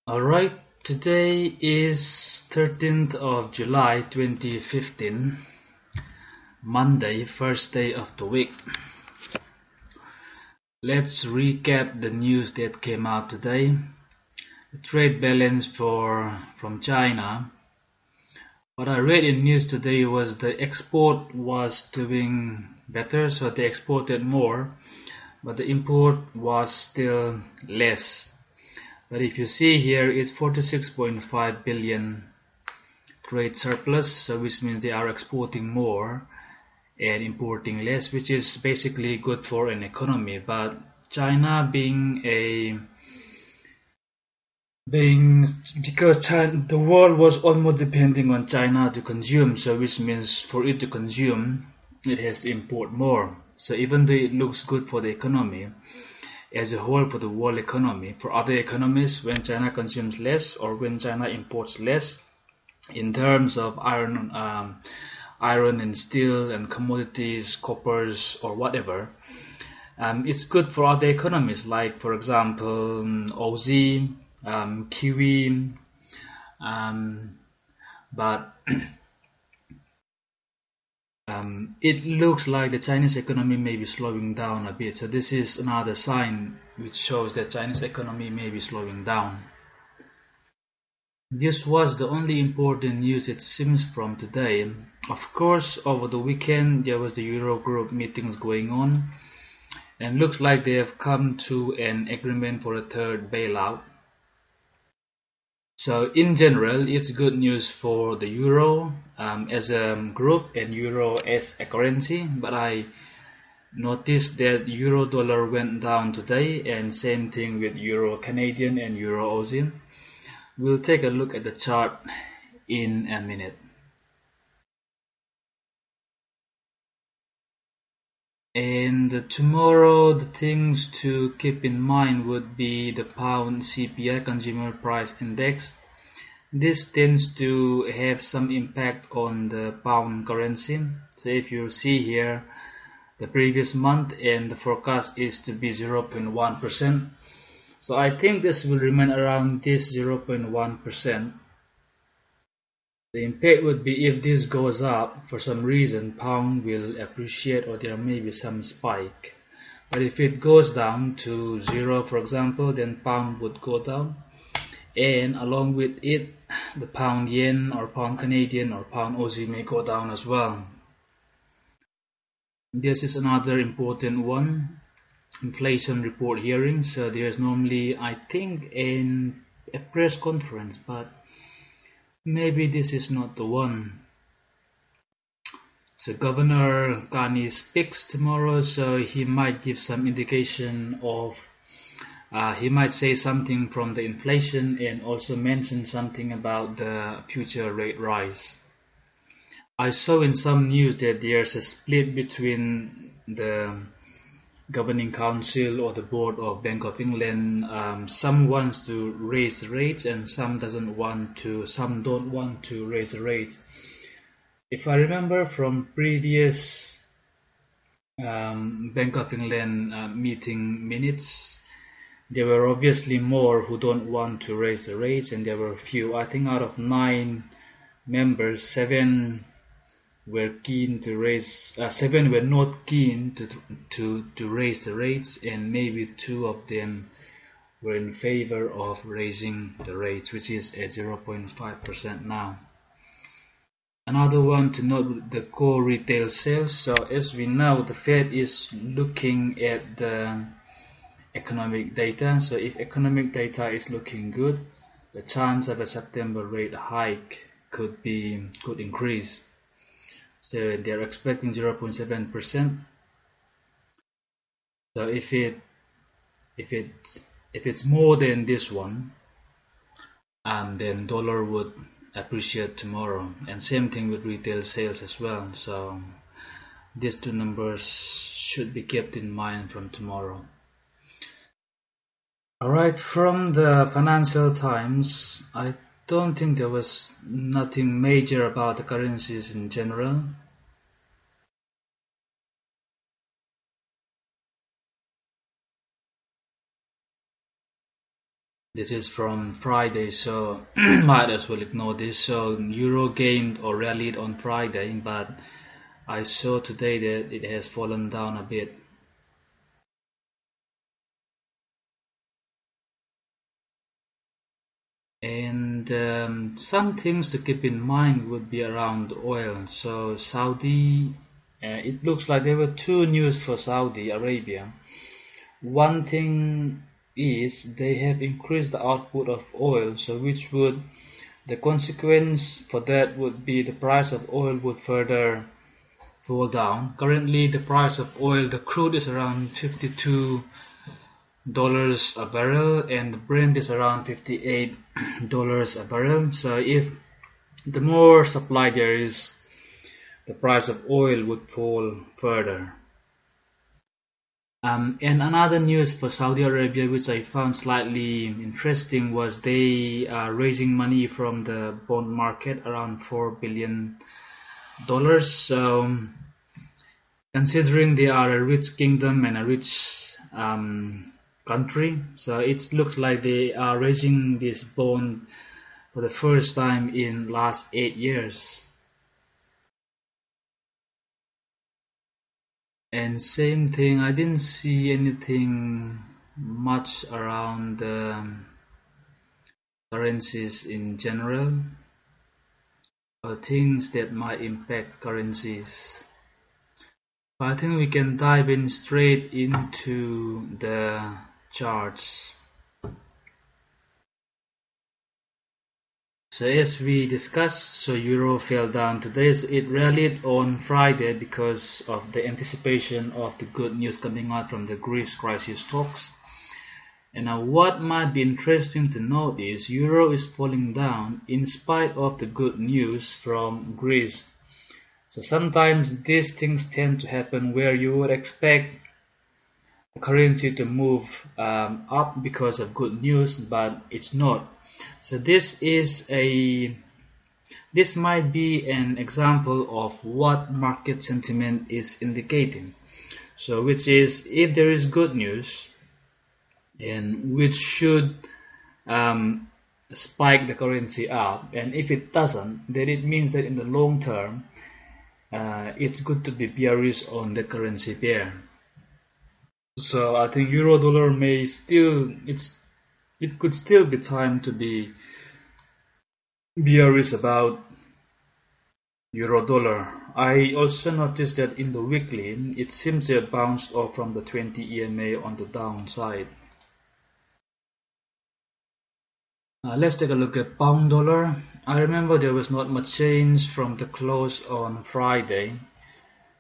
Alright, today is 13th of July 2015, Monday, first day of the week. Let's recap the news that came out today. The trade balance from China. What I read in news today was the export was doing better, so they exported more, but the import was still less. But if you see here, it's 46.5 billion trade surplus, so which means they are exporting more and importing less, which is basically good for an economy. But China because the world was almost depending on China to consume, so which means for it to consume, it has to import more. So even though it looks good for the economy as a whole, for the world economy, for other economies, when China consumes less or when China imports less, in terms of iron and steel and commodities, coppers or whatever, it's good for other economies, like for example Aussie, Kiwi, but it looks like the Chinese economy may be slowing down a bit. So this is another sign which shows that Chinese economy may be slowing down. This was the only important news it seems from today. Of course, over the weekend there was the Eurogroup meetings going on, and looks like they have come to an agreement for a third bailout. So in general, it's good news for the euro as a group and euro as a currency, but I noticed that euro dollar went down today, and same thing with euro Canadian and euro Aussie. We'll take a look at the chart in a minute. And tomorrow, the things to keep in mind would be the pound CPI, Consumer Price Index. This tends to have some impact on the pound currency. So if you see here, the previous month and the forecast is to be 0.1%. So I think this will remain around this 0.1%. The impact would be if this goes up for some reason, pound will appreciate or there may be some spike. But if it goes down to 0, for example, then pound would go down, and along with it, the pound yen or pound Canadian or pound Aussie may go down as well. This is another important one, inflation report hearing. So there's normally, I think, a press conference, but maybe this is not the one. So Governor Kani speaks tomorrow, so he might give some indication of, he might say something from the inflation and also mention something about the future rate rise. I saw in some news that there's a split between the governing council or the board of Bank of England. Some wants to raise the rates and some don't want to raise the rates. If I remember from previous Bank of England meeting minutes, there were obviously more who don't want to raise the rates, and there were a few. I think out of 9 members, 7 were keen to raise. 7 were not keen to raise the rates, and maybe 2 of them were in favor of raising the rates, which is at 0.5% now. Another one to note, the core retail sales. So as we know, the Fed is looking at the economic data. So if economic data is looking good, the chance of a September rate hike could increase. So they're expecting 0.7%. So if it's more than this one, then dollar would appreciate tomorrow, and same thing with retail sales as well. So these two numbers should be kept in mind from tomorrow. Alright, from the Financial Times, I don't think there was nothing major about the currencies in general. This is from Friday, so might as well ignore this. So euro gained or rallied on Friday, but I saw today that it has fallen down a bit. And some things to keep in mind would be around oil. So Saudi, it looks like there were two news for Saudi Arabia. One thing is they have increased the output of oil, so the consequence for that would be the price of oil would further fall down. Currently the price of oil, the crude is around $52 a barrel and the Brent is around $58 a barrel. So if the more supply there is, the price of oil would fall further. And another news for Saudi Arabia which I found slightly interesting was they are raising money from the bond market, around $4 billion. So considering they are a rich kingdom and a rich country, so it looks like they are raising this bond for the first time in last 8 years. And same thing, I didn't see anything much around currencies in general or things that might impact currencies. I think we can dive in straight into the charts. So as we discussed, so euro fell down today, so it rallied on Friday because of the anticipation of the good news coming out from the Greece crisis talks. And now what might be interesting to note is euro is falling down in spite of the good news from Greece. So sometimes these things tend to happen where you would expect the currency to move up because of good news, but it's not. So this might be an example of what market sentiment is indicating. So which is, if there is good news, and which should spike the currency up, and if it doesn't, then it means that in the long term it's good to be bearish on the currency pair. So I think euro dollar it could still be time to be bearish about euro dollar. I also noticed that in the weekly it seems to have bounced off from the 20 EMA on the downside. Let's take a look at pound dollar. I remember there was not much change from the close on Friday,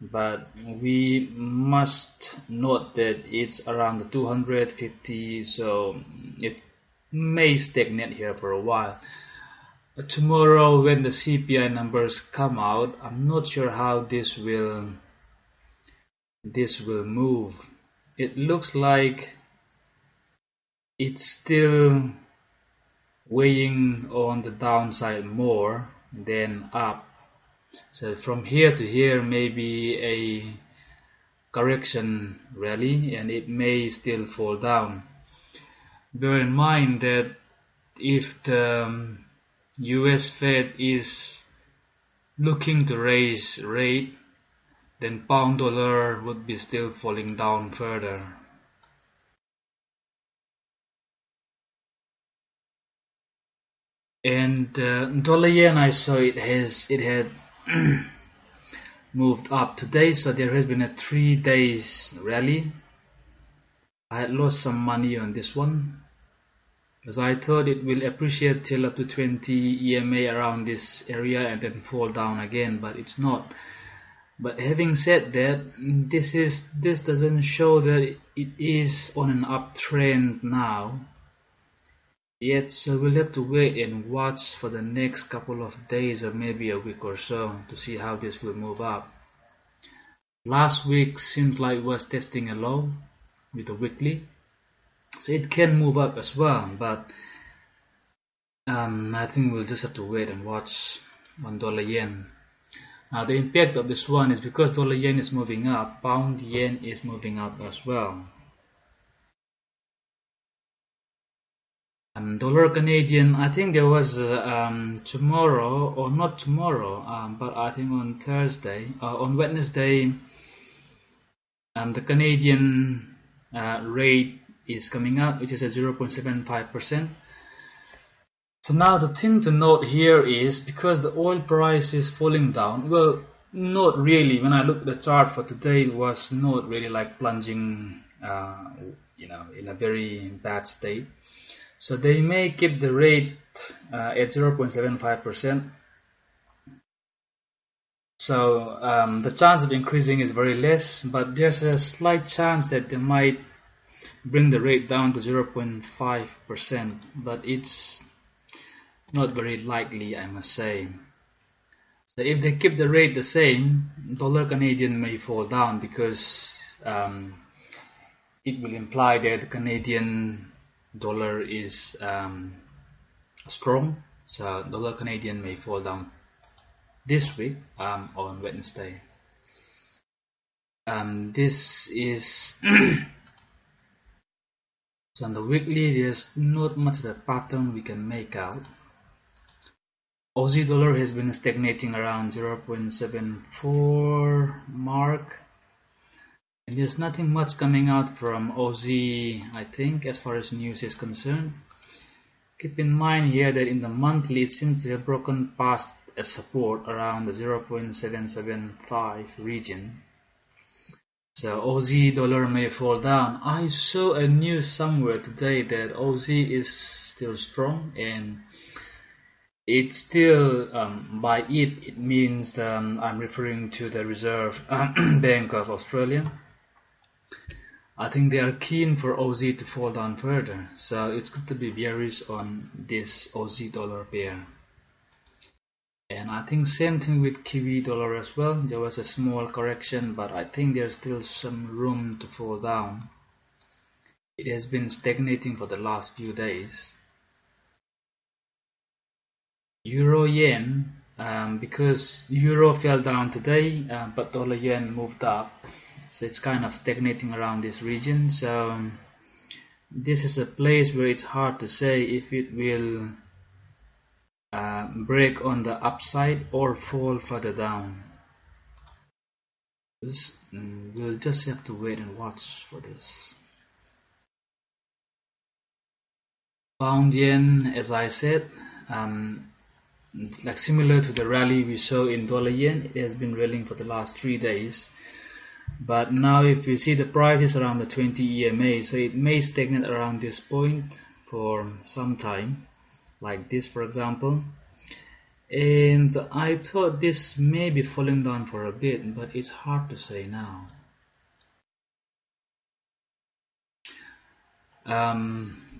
but we must note that it's around the 250, so it may stagnate here for a while. Tomorrow when the CPI numbers come out, I'm not sure how this will move. It looks like it's still weighing on the downside more than up. So from here to here maybe a correction rally and it may still fall down. Bear in mind that if the US Fed is looking to raise rate, then pound dollar would be still falling down further. And dollar yen, I saw it had moved up today, so there has been a 3 days rally. I had lost some money on this one because I thought it will appreciate till up to 20 EMA around this area and then fall down again, but it's not. But having said that, this doesn't show that it is on an uptrend now yet, so we'll have to wait and watch for the next couple of days or maybe a week or so to see how this will move up. Last week seems like it was testing a low with the weekly, so it can move up as well, but I think we'll just have to wait and watch on dollar yen. Now the impact of this one is because dollar yen is moving up, pound yen is moving up as well. Dollar Canadian, I think there was tomorrow, or not tomorrow, but I think on Thursday, on Wednesday, the Canadian rate is coming out, which is at 0.75%. So now the thing to note here is, because the oil price is falling down, well, not really. When I look at the chart for today, it was not really like plunging, in a very bad state. So they may keep the rate at 0.75%. So the chance of increasing is very less, but there's a slight chance that they might bring the rate down to 0.5%, but it's not very likely, I must say. So if they keep the rate the same, dollar Canadian may fall down, because it will imply that the Canadian dollar is strong. So dollar Canadian may fall down this week on Wednesday. This is so on the weekly, there's not much of a pattern we can make out. Aussie dollar has been stagnating around 0.74 mark, and there's nothing much coming out from Aussie, I think, as far as news is concerned. Keep in mind here that in the monthly it seems to have broken past a support around the 0.775 region. So Aussie dollar may fall down. I saw a news somewhere today that Aussie is still strong, and it's still, by it means I'm referring to the Reserve Bank of Australia. I think they are keen for Aussie to fall down further, so it's good to be bearish on this Aussie dollar pair. And I think same thing with Kiwi dollar as well. There was a small correction, but I think there's still some room to fall down. It has been stagnating for the last few days. Euro yen, because euro fell down today, but dollar yen moved up, so it's kind of stagnating around this region. So this is a place where it's hard to say if it will break on the upside or fall further down. We'll just have to wait and watch for this. Pound yen, as I said, like similar to the rally we saw in dollar yen, it has been rallying for the last 3 days. But now if you see the price is around the 20 EMA, so it may stagnate around this point for some time, like this for example. And I thought this may be falling down for a bit, but it's hard to say now.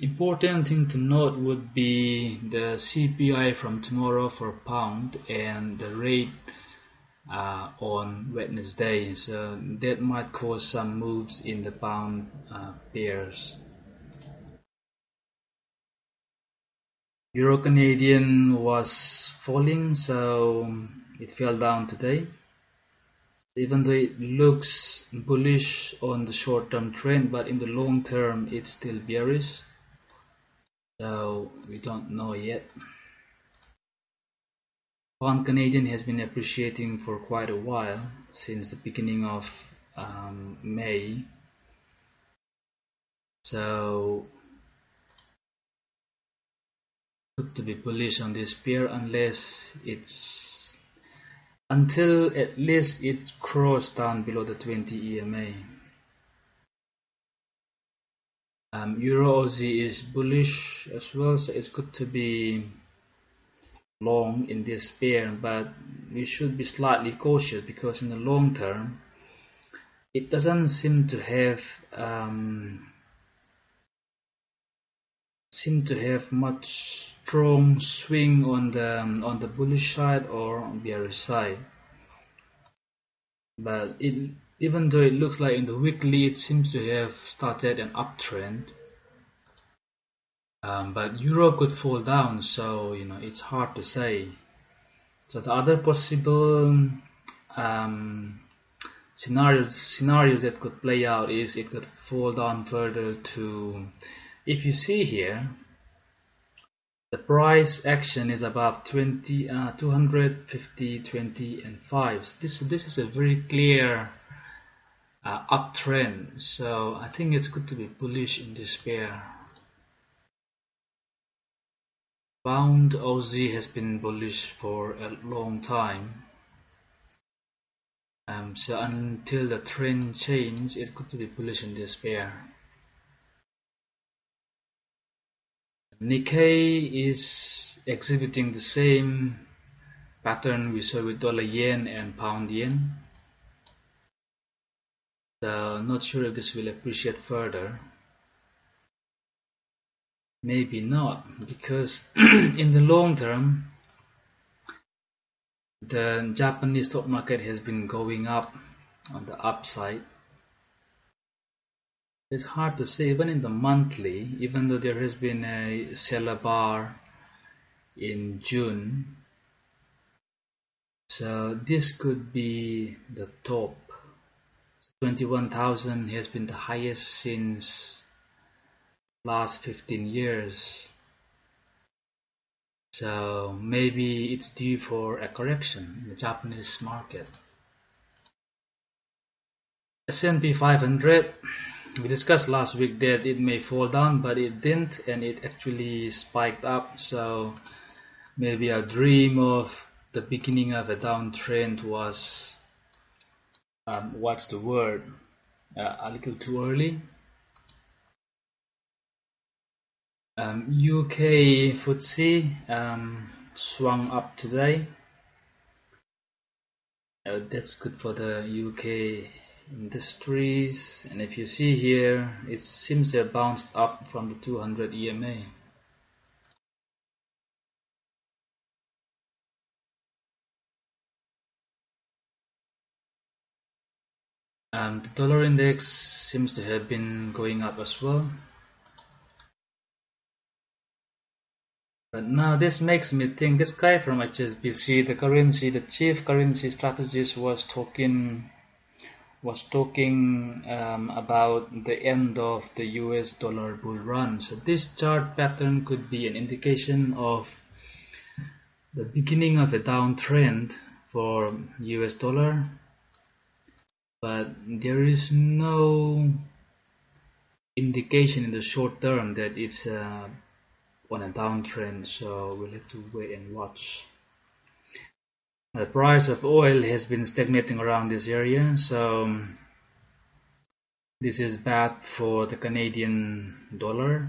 Important thing to note would be the CPI from tomorrow for pound and the rate on Wednesday, so that might cause some moves in the pound pairs. Euro Canadian was falling, so it fell down today. Even though it looks bullish on the short-term trend, but in the long term it's still bearish, so we don't know yet. Pound Canadian has been appreciating for quite a while, since the beginning of May, so good to be bullish on this pair until at least it crossed down below the 20 EMA. Euro Aussie is bullish as well, so it's good to be long in this pair, but we should be slightly cautious, because in the long term it doesn't seem to have much strong swing on the bullish side or on the bearish side. But even though it looks like in the weekly it seems to have started an uptrend, but euro could fall down, so it's hard to say. So the other possible scenarios that could play out is it could fall down further to, if you see here, The price action is above 250, 20 and 5. This is a very clear uptrend, so I think it's good to be bullish in this pair. Pound Aussie has been bullish for a long time, so until the trend change, it's good to be bullish in this pair. Nikkei is exhibiting the same pattern we saw with dollar yen and pound yen. So not sure if this will appreciate further. Maybe not, because in the long term, the Japanese stock market has been going up on the upside. It's hard to say, even in the monthly, even though there has been a seller bar in June. So this could be the top. 21,000 has been the highest since last 15 years. So maybe it's due for a correction in the Japanese market. S&P 500, we discussed last week that it may fall down, but it didn't, and it actually spiked up. So maybe a dream of the beginning of a downtrend was, what's the word, a little too early. UK FTSE swung up today. That's good for the UK industries, and if you see here, it seems to have bounced up from the 200 EMA. The dollar index seems to have been going up as well. But now this makes me think, this guy from HSBC, the chief currency strategist, was talking about the end of the US dollar bull run. So this chart pattern could be an indication of the beginning of a downtrend for US dollar, but there is no indication in the short term that it's on a downtrend, so we'll have to wait and watch. The price of oil has been stagnating around this area, so this is bad for the Canadian dollar.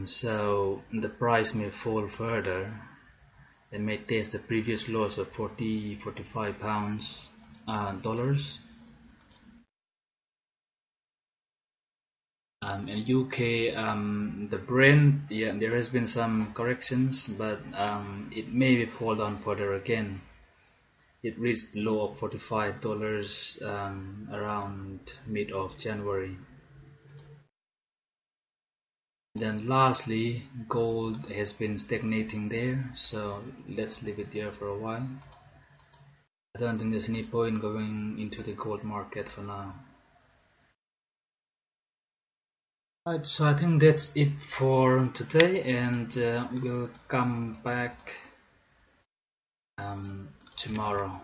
So the price may fall further and may test the previous lows of 45 pounds dollars. In UK, the Brent, there has been some corrections, but it may fall down further again. It reached the low of $45 around mid of January. Then lastly, gold has been stagnating there, so let's leave it there for a while. I don't think there's any point going into the gold market for now. Right, so I think that's it for today, and we'll come back tomorrow.